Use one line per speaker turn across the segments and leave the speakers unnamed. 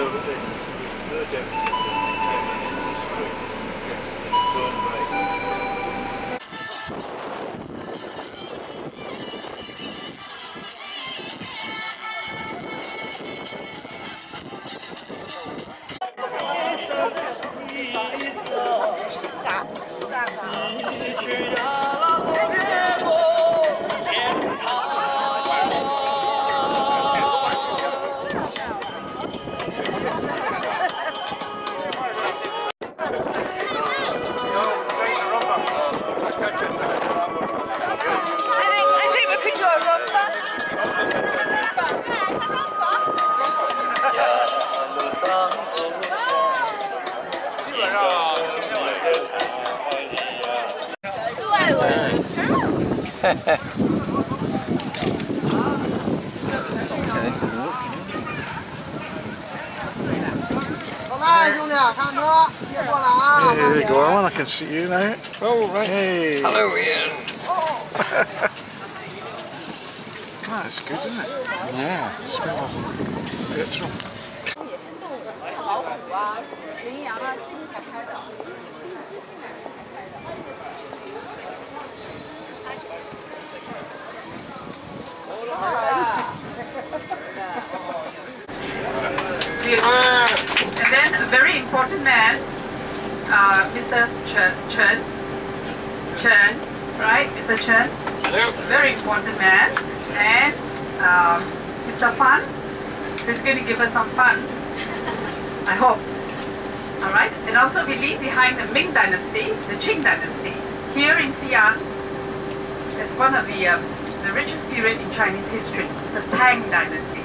I think we could do a rumba.
基本上今天晚上。
来，兄弟，看车，接过来啊！
Hey, go on, I can see you now.
Oh, right.
Hey.
Hello, Ian.
That's good, isn't it?
Yeah.
Smell of petrol.
野生动物，老虎啊、羚羊啊，这个才拍的。
And then a very important man, Mr. Chen, right? Mr. Chen,
Hello.
very important man, and Mr. Fan, who's going to give us some fun, I hope. All right, and also we leave behind the Ming Dynasty, the Qing Dynasty, here in Xi'an. It's one of the richest period in Chinese history. It's the Tang Dynasty,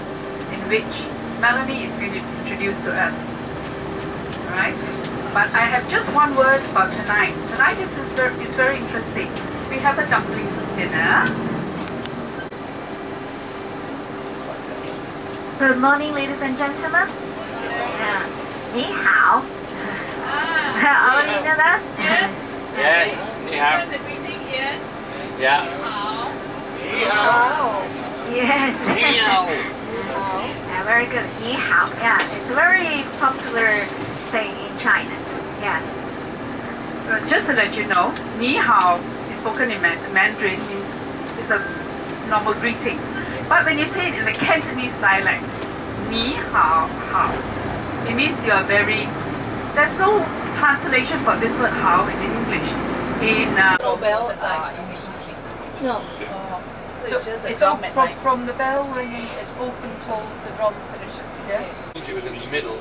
in which Melanie is going to introduce to us. Alright? But I have just one word about tonight. Tonight is very interesting. We have a dumpling dinner.
Good morning, ladies and gentlemen. 你好. Already know that?
Yes. Ni hao.
The greeting here.
Yeah.
Yes. Very good. 你好. Yeah, it's a very popular saying in China. Yeah.
Just to let you know, 你好 is spoken in Mandarin, means it's a normal greeting. But when you say it in the Cantonese dialect, 你好好, it means you are very. There's no translation for this word "how" in English. In
bells in the evening.
No.
So it's open from the bell ringing. It's open till the drum finishes. Yes.
He was in the middle,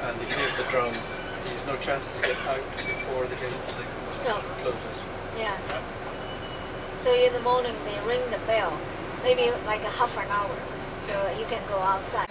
and he hears the drum. He has no chance to get out before the gate closes.
Yeah. So in the morning they ring the bell, maybe like a half an hour, so you can go outside.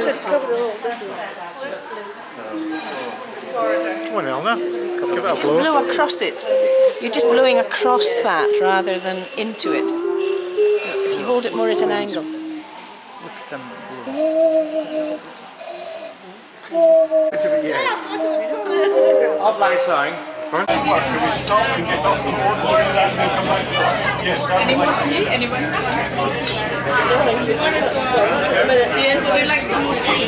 said cover it all, didn't you?
Come on, Eleanor. Give it a
Just
blow.
blow across it. You're just blowing across that rather than into it. If you hold it more at an angle.
Offline sign.
Can we stop and get off the board? Yes.
Any more tea? Anyone want some tea? Yes, would you like some more tea?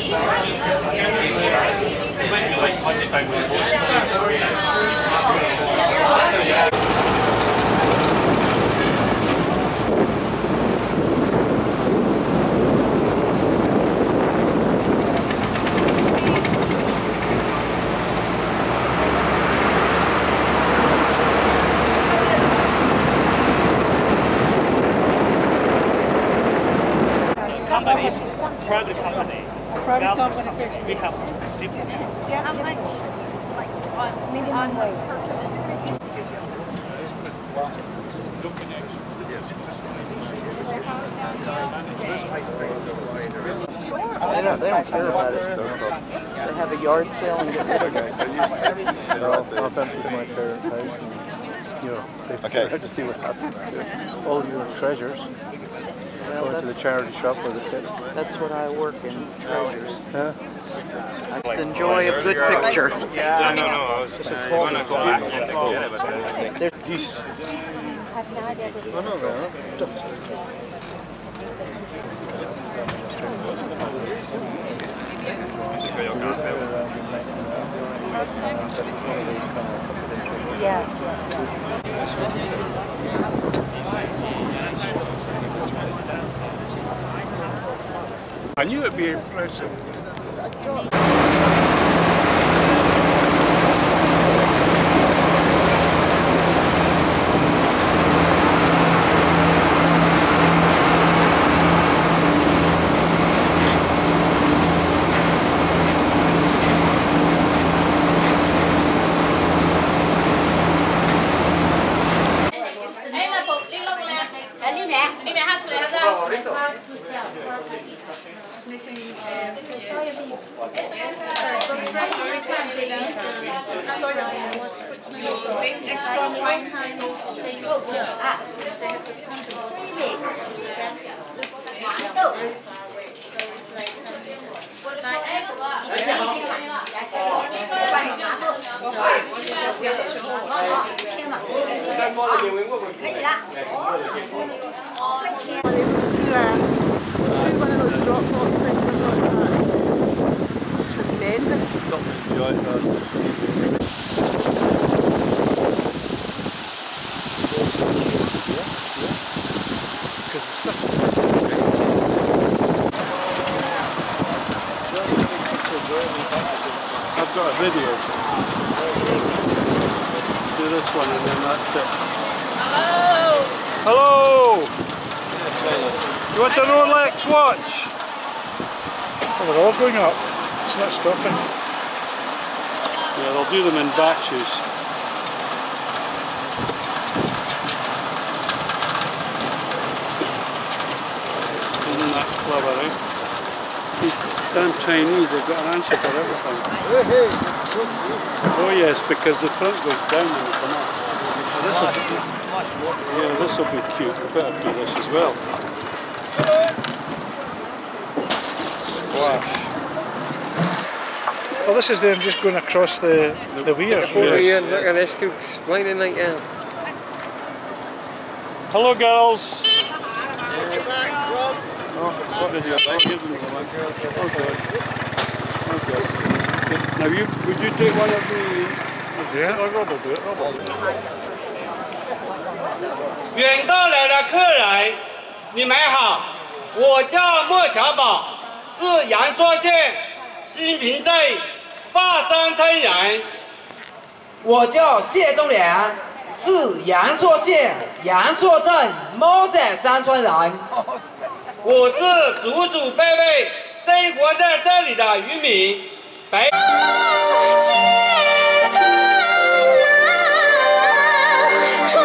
Companies, private company.
Private company.
We have different.
How much? Like on
They don't care about it though. They have a yard sale and get rid of it.
I've emptied my parents' house. You know, they have to see what happens to all your treasures.
Well,
Going to the charity shop or the kid.
that's what I work in, treasures.
Yeah.
I just enjoy a good picture.
I want to go back and get it.
Geese. Oh no, they're ducks.
I knew it'd be impressive. One of those Dropbox things or something like that. It's tremendous.
I've got a video. Do this one and then that's it.
Hello!
You want a Rolex watch?
Well, they're all going up. It's not stopping.
Yeah, they'll do them in batches. Isn't that clever, eh? These damn Chinese, they've got an answer for everything. Oh yes, because the front goes down when they come up. Yeah, this will be cute. I better do this as well. Splash.
Well, this is them just going across the weir.
Yes.
Look at this, still smiling like that.
Hello girls! What did you have? I'll give them the one. Okay. Now would you take one of the...
Yeah.
Or Rob will do it. Rob will do it.
远道来的客人，你们好，我叫莫小宝，是阳朔县新平镇华山村人。
我叫谢忠良，是阳朔县阳朔镇猫仔山村人。
我是祖祖辈辈生活在这里的渔民。白。
有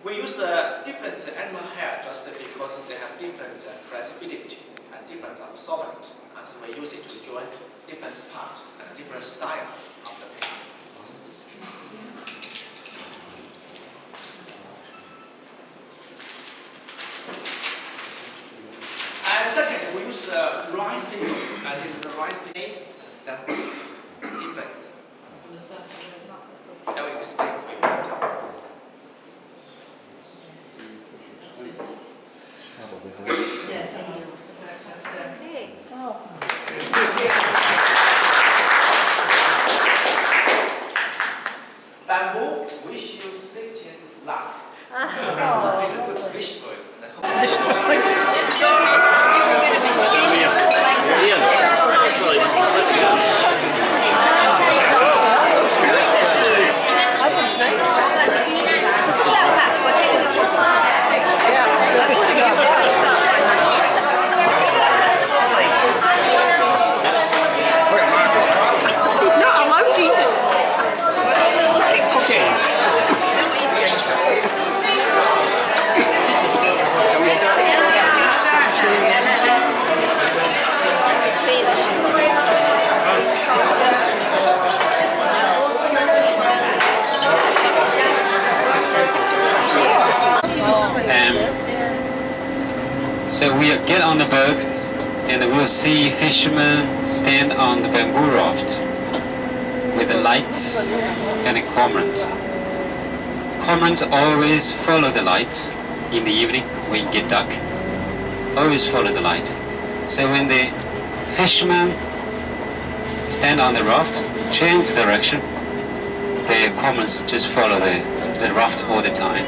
We use different animal hair just because they have different flexibility and different absorbent. So we use it to join different parts and different style of the paper. And second, we use rice paper. And this is the rice paper step difference. I will explain for you later. Bamboo, wish you safety and luck. Wish for you.
So we get on the boat and we'll see fishermen stand on the bamboo raft with the lights and the cormorants. Cormorants always follow the lights in the evening when it gets dark. Always follow the light. So when the fishermen stand on the raft, change direction, the cormorants just follow the raft all the time.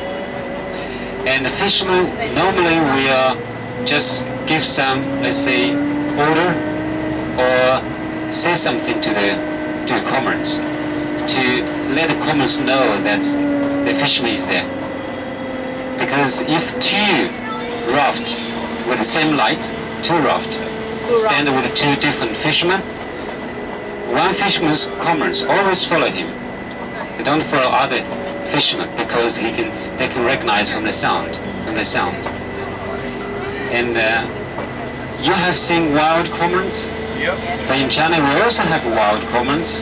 And the fishermen, normally we just give some, let's say, order or say something to the cormorants to let the cormorants know that the fisherman is there. Because if two rafts with the same light, two rafts stand with two different fishermen, one fisherman's cormorants always follow him. They don't follow other fishermen because they can recognize from the sound. And you have seen wild cormorants? Yep. But in China we also have wild cormorants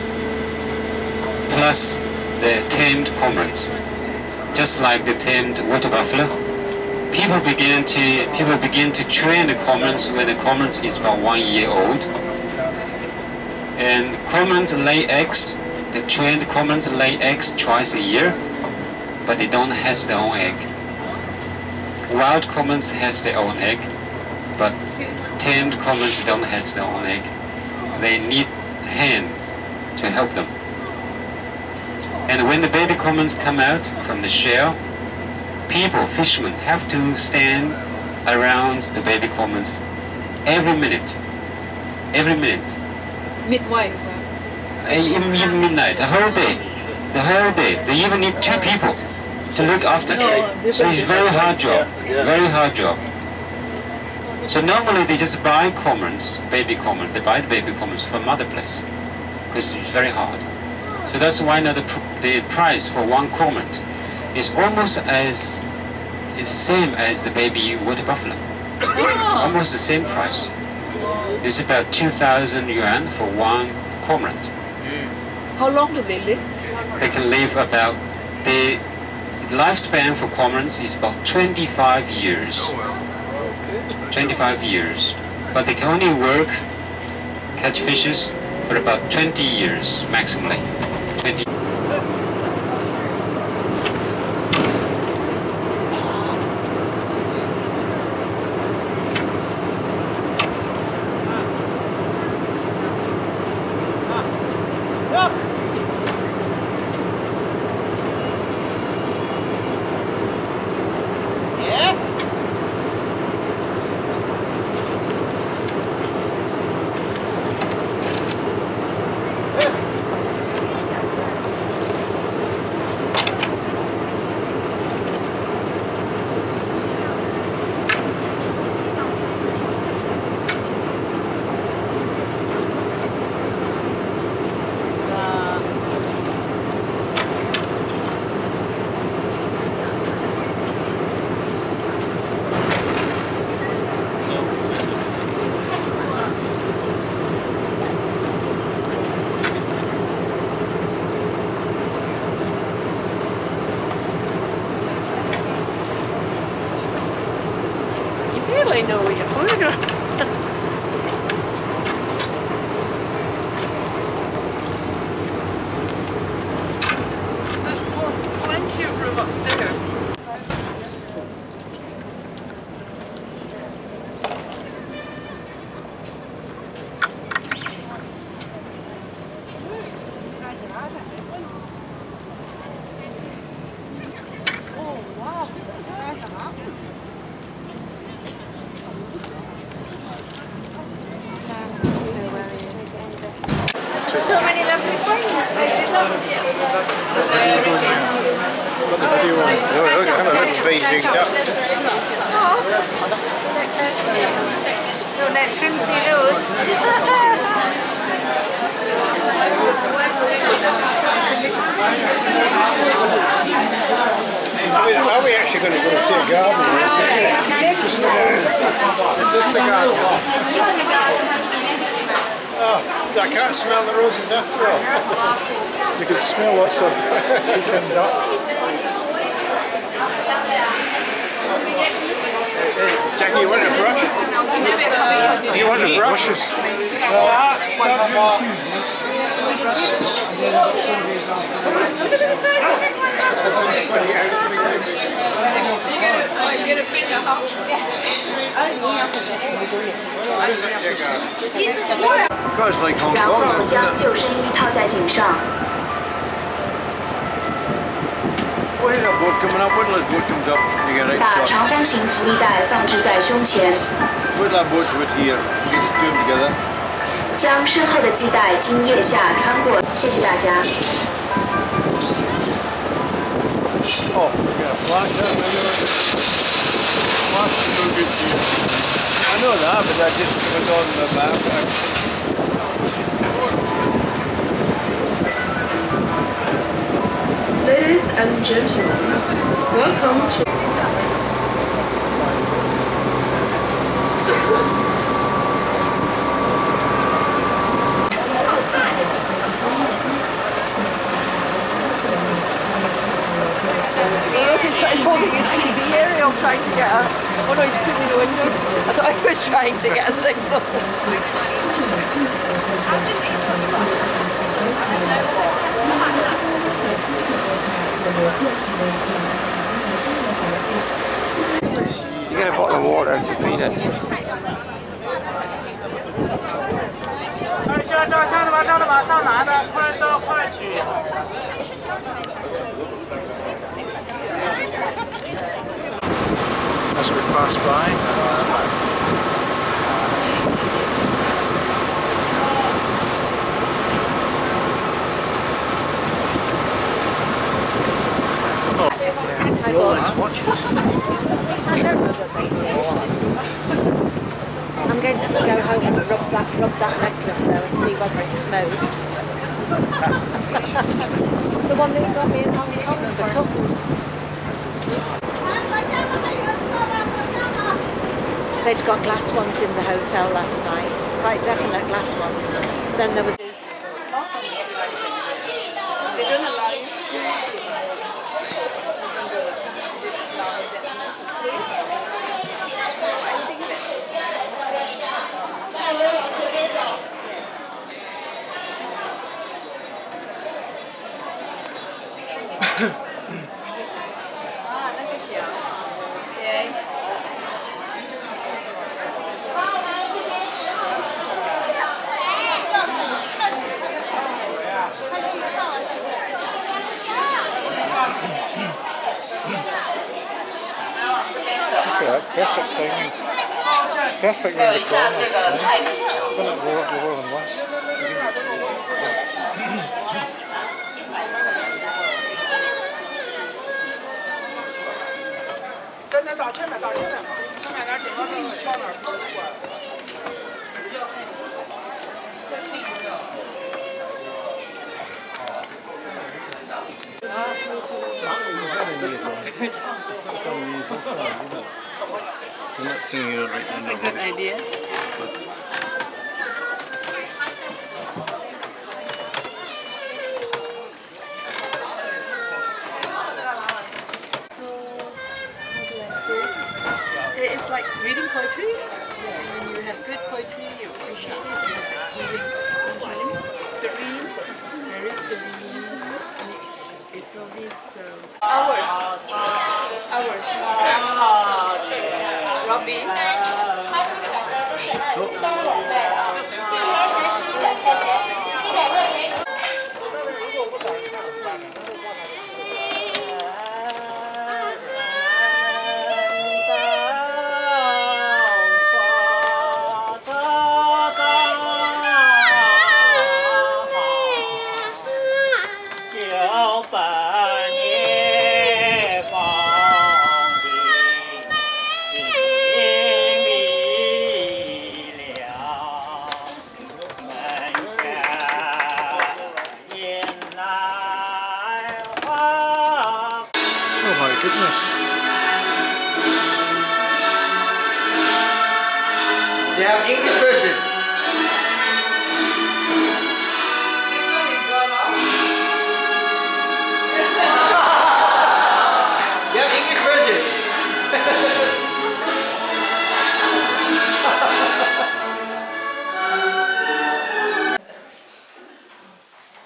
plus the tamed cormorants. Just like the tamed water buffalo, people begin to train the cormorants when the cormorant is about 1 year old. And cormorants lay eggs. The trained cormorants lay eggs twice a year, but they don't hatch their own egg. Wild cormorants hatch their own egg, but tamed cormorants don't hatch their own egg. They need hands to help them. And when the baby cormorants come out from the shell, people, fishermen, have to stand around the baby cormorants every minute. Every minute.
Midwife.
Even midnight, the whole day. They even need 2 people to look after them. So it's a very hard job, very hard job. So normally they just buy cormorants, baby cormorants. They buy the baby cormorants from other place because it's very hard. So that's why now the price for one cormorant is almost is the same as the baby water buffalo. Almost the same price. It's about 2,000 yuan for one cormorant.
How long do they live?
They can live about, the lifespan for cormorants is about 25 years. 25 years. But they can only work, catch fishes, for about 20 years maximally. 20.
they know what you're food or.
There's plenty of room upstairs.
So many lovely things. Don't let him see those.
Are we actually going to go see a garden? Is this the garden? Oh, so I can't smell the roses after all. You can smell lots of pecan duck. Hey, Jackie, you want a brush? You want a brush? Goes like Hong
然后
Kong,
将
isn't it?
救生衣套在颈上。
Where's that boat coming up? Wait till this boat comes up and you get right
把
shot.
长方形浮力带放置在胸前，
Wait till that boat's with here. You get the two of them together.
将身后的系带经腋下穿过。谢谢大家。
Oh, we're going to flash that. Flash is no good to you. I know that, but that just was on the map.
Ladies and gentlemen, welcome to
He's holding his TV aerial trying to get a... Oh no, he's cleaning the windows. I thought he was trying to get a signal.
You get a bottle of water out of peanuts. As we pass by. Rolex watches.
I'm going to have to go home and rub that necklace though and see whether it smokes. The one that you got me in Hong Kong for Tuppence. They'd got glass ones in the hotel last night, quite definite glass ones. Then there was...
Perfect timing. Perfect round the corner. Couldn't go up the wall and once. I'm not seeing you right now.
That's a good idea.
it's like reading poetry. And when you have good poetry, you appreciate it. You have that feeling, serene, very serene. And it's always hours. Robbie.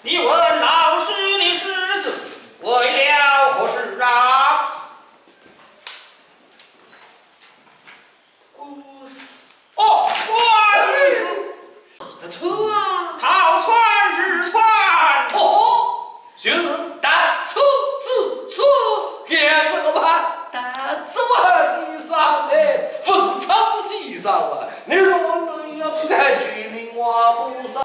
你问老师的识字为了何事啊？
故事
哦，管子，
错啊，
逃窜之窜。
哦，就是单错字错，也怎么办？单这么欣赏的，不是常识欣赏了，你说我要出来居民话不上。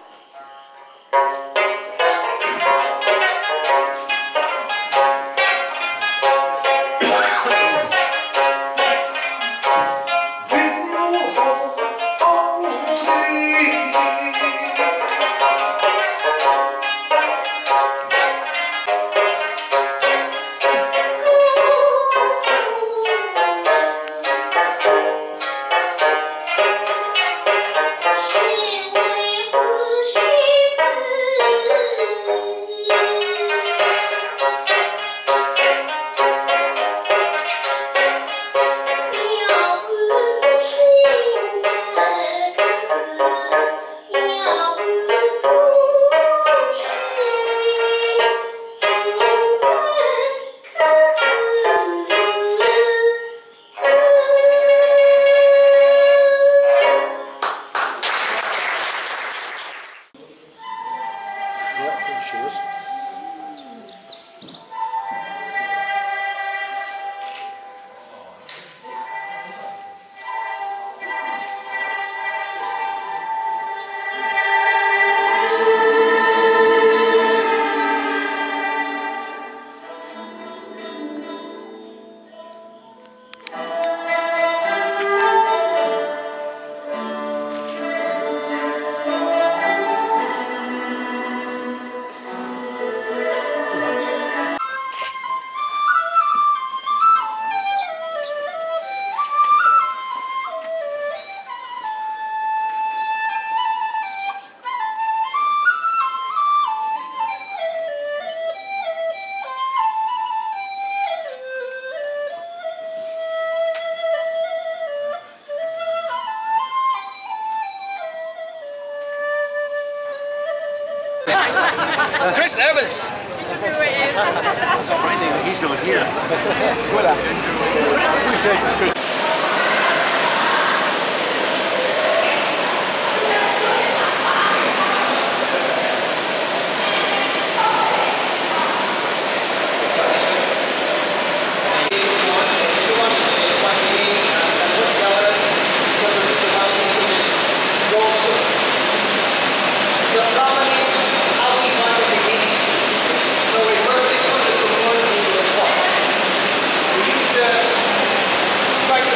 Chris Evans.
He's not here. Who said Chris?
Right.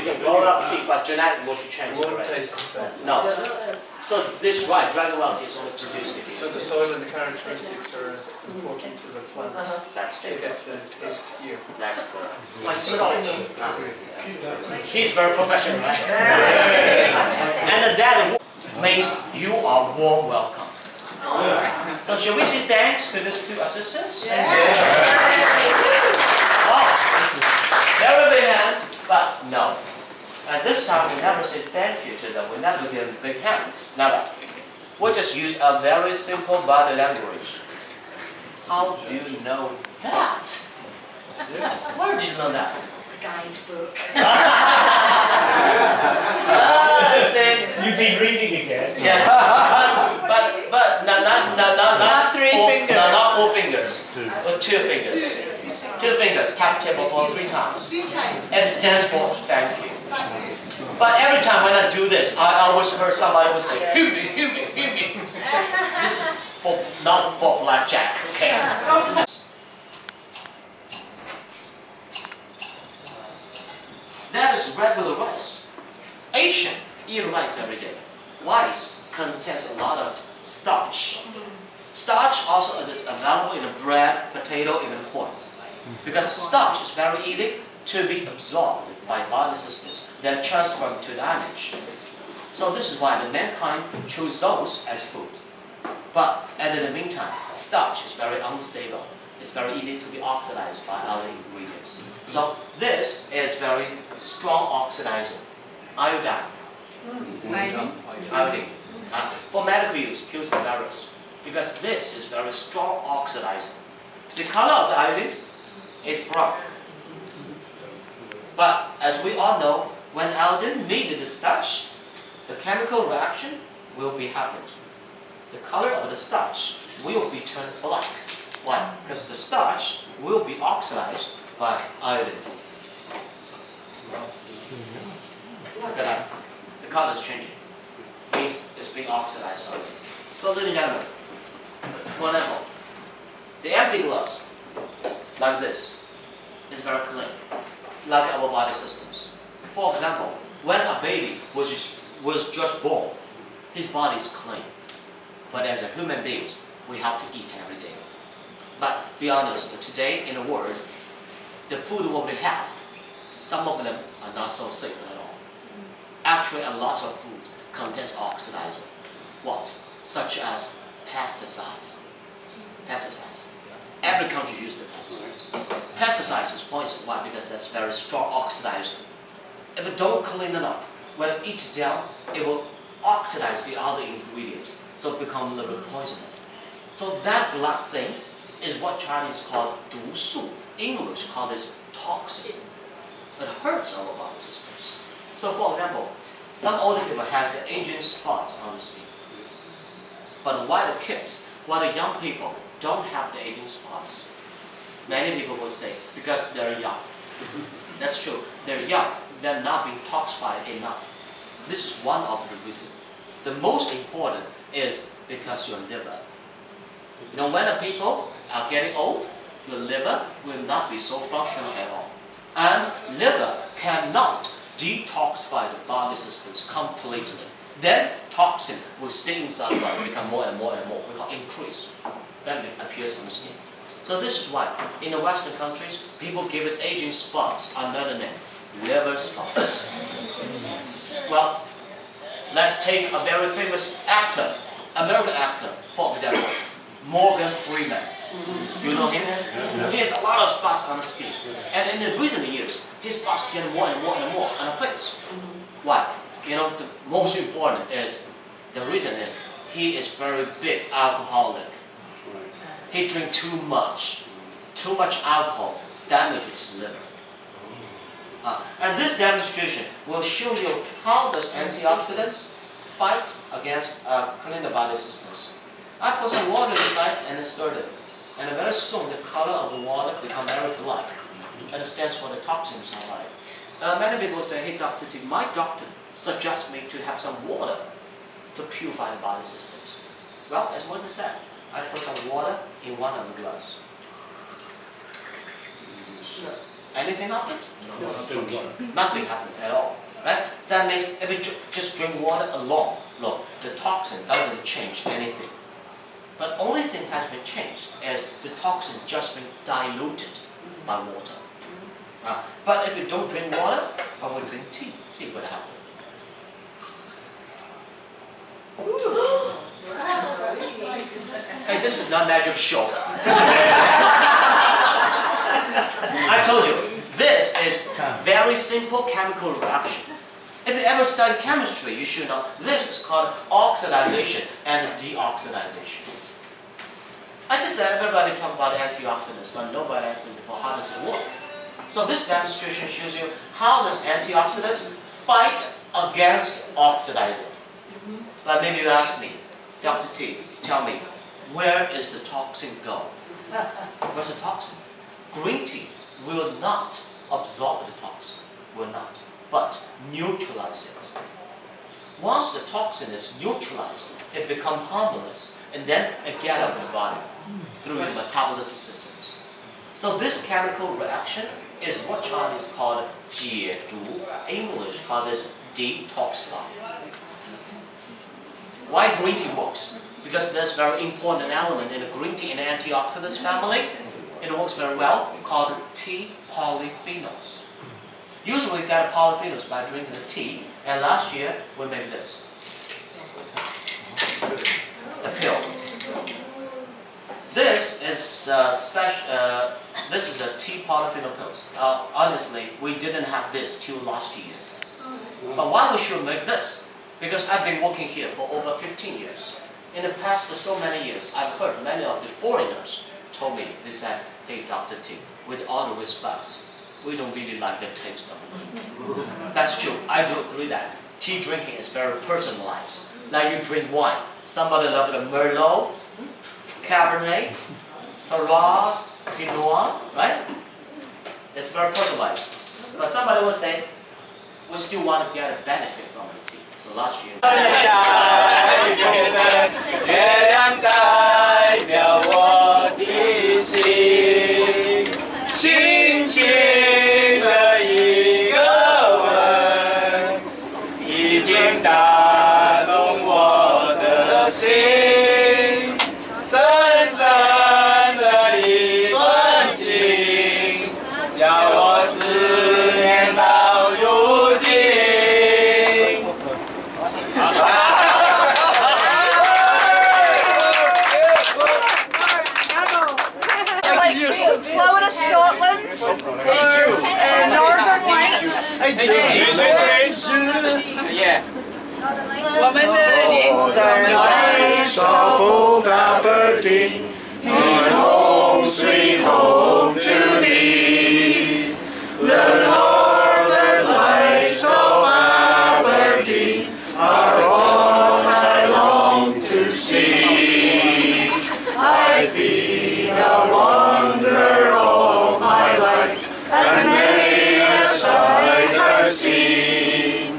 can roll up tea, but genetic will be changed.
Won't taste the same.
No. So this is right, dragon well tea is only produced.
So the soil and the characteristics are as important to the plant.
That's
to get the taste here.
That's correct. He's very professional, right? And that means you are warm welcome. So shall we say thanks to these two assistants? Wow. Very big hands, but no. And this time we never say thank you to them. We never give them big hands. Never. We just use a very simple body language. How do you know that? Where did you know that?
Guidebook.
You've been reading again.
Yes. but not
three fingers.
Not 4 fingers. But 2 fingers. 2 fingers. Tap table for 3 times.
3 times.
And it stands for thank you. But every time when I do this, I always heard somebody would say, Hughie. This is not for blackjack, okay? That is regular rice. Asian eat rice every day. Rice contains a lot of starch. Starch also is available in the bread, potato, and corn. Because starch is very easy to be absorbed by body systems, then transferred to the energy. So this is why the mankind choose those as food. But in the meantime, starch is very unstable. It's very easy to be oxidized by other ingredients. So this is very strong oxidizer. Iodine. Iodine. For medical use, kills the virus. Because this is very strong oxidizer. The color of the iodine is brown. But as we all know, when iodine meets the starch, the chemical reaction will be happened. The color of the starch will be turned black. Why? Because the starch will be oxidized by iodine. Look at that. The color is changing. Means it's being oxidized already. So ladies and gentlemen, one example. The empty glass, like this, is very clean, like our body systems. For example, when a baby was just born, his body is clean. But as a human beings, we have to eat every day. But be honest, today in the world, the food what we have, some of them are not so safe at all. Actually, a lot of food contains oxidizer. What? Such as pesticides. Pesticides. Every country uses the pesticides. Pesticides is poison. Why? Because that's very strong oxidizer. If it don't clean it up, when you eat it down, it will oxidize the other ingredients, so it becomes a little bit poisonous. So that black thing is what Chinese call 毒素. English call this toxin. It hurts our body systems. So for example, some older people has the aging spots on the skin. But why the kids, why the young people don't have the aging spots? Many people will say, because they're young. That's true. They're young. They're not being toxified enough. This is one of the reasons. The most important is because your liver. You know, when the people are getting old, your liver will not be so functional at all. And liver cannot detoxify the body systems completely. Then toxin will stay inside the body, become more and more and more. We call increase. Then it appears on the skin. So this is why in the Western countries, people give it aging spots, another name, liver spots. Well, let's take a very famous actor, American actor, for example, Morgan Freeman. Do you know him? He has a lot of spots on the skin. And in the recent years, his spots get more and more and more on the face. Why? You know, the most important is, the reason is, he is very big alcoholic. He drinks too much. Too much alcohol damages his liver. And this demonstration will show you how does antioxidants fight against clean the body systems. I put some water inside and stirred it. And very soon the color of the water becomes very black. And it stands for the toxins inside. Many people say, hey Dr. T, my doctor suggests me to have some water to purify the body systems. Well, as Moses said, I put some water in one of the glass. anything happened? Nothing happened at all. Right? That means if you just drink water alone, look, the toxin doesn't change anything. But only thing has been changed is the toxin just been diluted by water. But if you don't drink water, but we drink tea, see what happens. Hey, this is not magic show. I told you, this is a very simple chemical reaction. If you ever study chemistry, you should know this is called oxidation and deoxidation. I just said everybody talk about antioxidants, but nobody asked for how does it work. So this demonstration shows you how does antioxidants fight against oxidizing. But maybe you ask me, Dr. T, tell me, where is the toxin go? Where's the toxin? Green tea will not absorb the toxin, will not, but neutralize it. Once the toxin is neutralized, it becomes harmless, and then it gets out of the body through your metabolism systems. So this chemical reaction is what Chinese called 解毒, English call this detoxify. Why green tea works? Because there's a very important element in the green tea and antioxidants family. It works very well, called tea polyphenols. Usually we get polyphenols by drinking the tea, and last year we made this. A pill. This is special. This is a tea polyphenol pills. Honestly, we didn't have this till last year. But why we should make this? Because I've been working here for over 15 years. In the past, for so many years, I've heard many of the foreigners told me, they said, hey, Dr. T, with all the respect, we don't really like the taste of green tea. That's true. I do agree that tea drinking is very personalized. Like you drink wine. Somebody loves the Merlot, Cabernet, Syrah, Pinot Noir, right? It's very personalized. But somebody will say, we still want to get a benefit from the tea. So last year.
Florida, Scotland, or Northern Lights.
Yeah.
Old Aberdeen, and home sweet home to me. The northern lights of Aberdeen are all I long to see. I've been a wanderer all my life, and many a sight I've seen.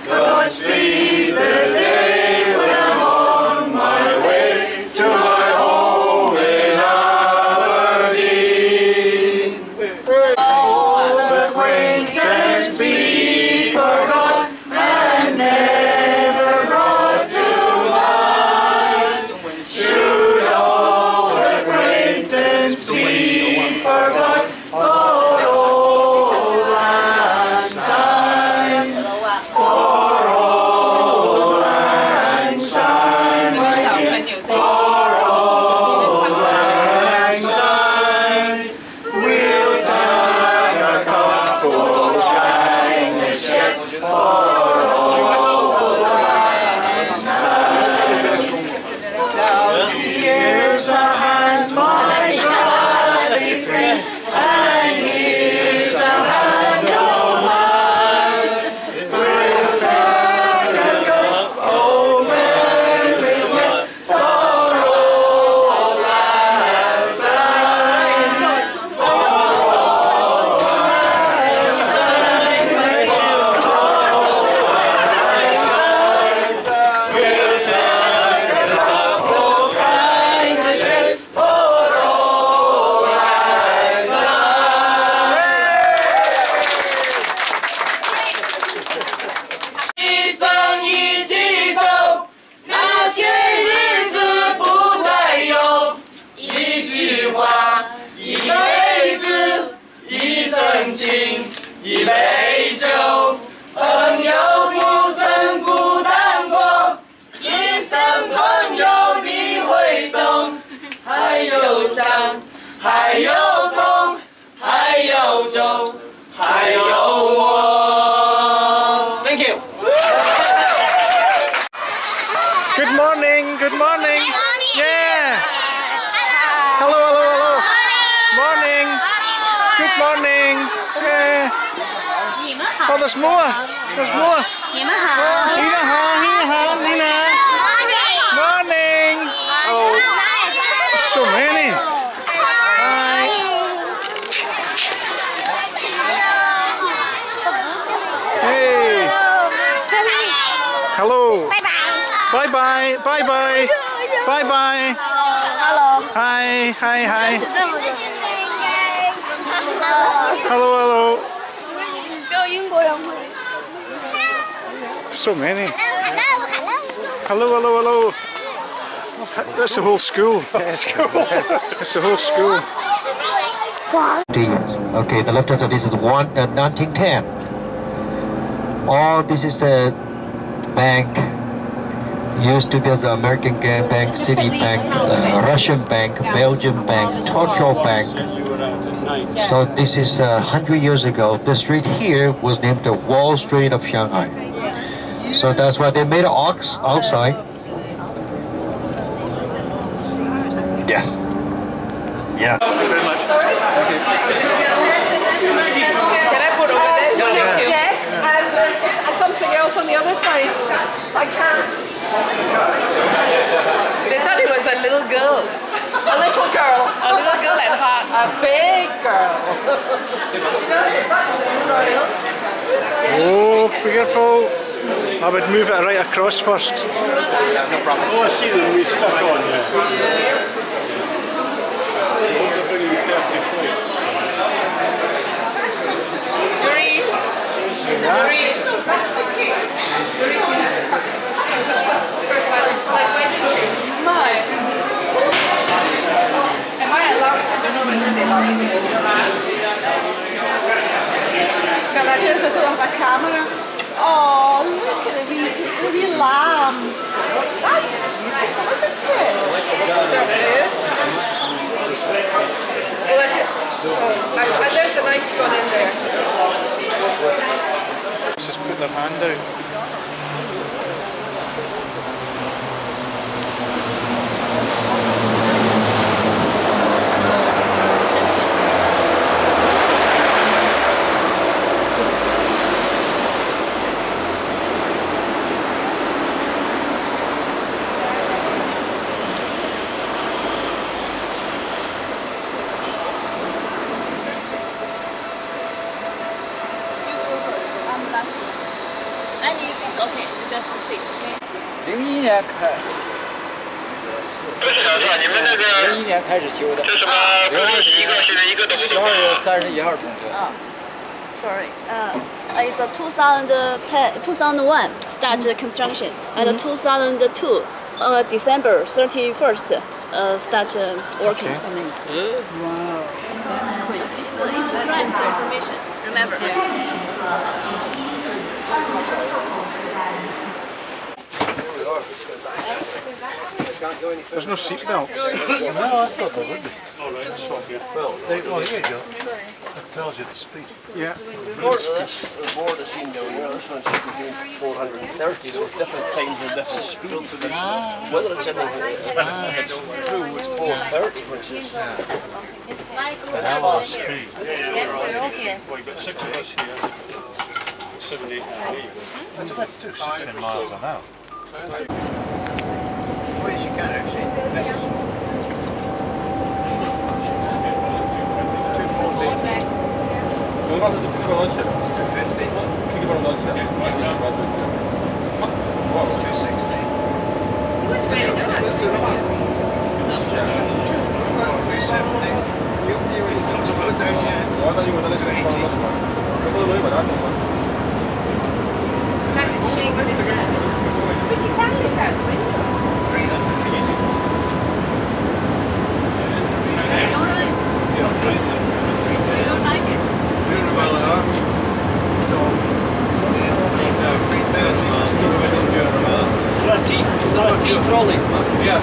Godspeed the day when I'm on my way to my home in Aberdeen. Old acquaintance be forgot and never brought to mind. Should old acquaintance be forgot for old lang syne? For old
Good morning. Yeah. Hello, hello, hello. Morning. Good morning. Yeah. Oh, there's more. There's more. Nina. Morning. Oh, so many. Hi. Hey. Hello. Bye-bye. Bye-bye. Bye-bye.
Hello.
Hi. Hi. Hi. Hello. Hello. So many. Hello. Hello. Hello. That's the whole school. That's the whole school.
Okay, the left hand side, this is 1910. This is the bank. Used to be the American Bank, Citibank, Russian Bank, Belgian Bank, Tokyo Bank. So this is 100 years ago. The street here was named the Wall Street of Shanghai. So that's why they made an outside. Yes. Yeah.
Thank you very much. Can I put over there? Yes, and something else on the other side. I can't. They thought it was a little girl. A little girl. A little girl and a big girl.
Oh, be careful. I would move it right across first.
No problem. Oh, I see the wee stuff on there.
Green. Green. Am I allowed? I don't know whether they allow me to go. Can I just do it on my camera? Oh, look at the wee lamb. That's beautiful, isn't it? There it is. And there's the nice one in there.
Let's just put their hand out.
Sorry, it's a 2001 start construction, and 2002 December 31st start working.
Okay.
Wow, that's quick. So it's correct information. Remember.
There's no seatbelts.
No, I thought there would be. Well, here you go. It tells you the speed.
Yeah.
The board is seen down here. This one's between 430. There's different times and different speeds. Whether it's in the it's through, it's 430, which is
a hell of a speed.
Well, you've got 6 of us here. 7, 8, and 8.
That's about 16 miles an hour. Well, you can actually. 240.
Hoe was het op de lunch?
250.
Kijk maar lunch.
Wow, 260. 270. You still slow down yet?
Ja, dat jongen, dat is echt wel los. Dat wil je maar aan.
Trolley.
Yeah,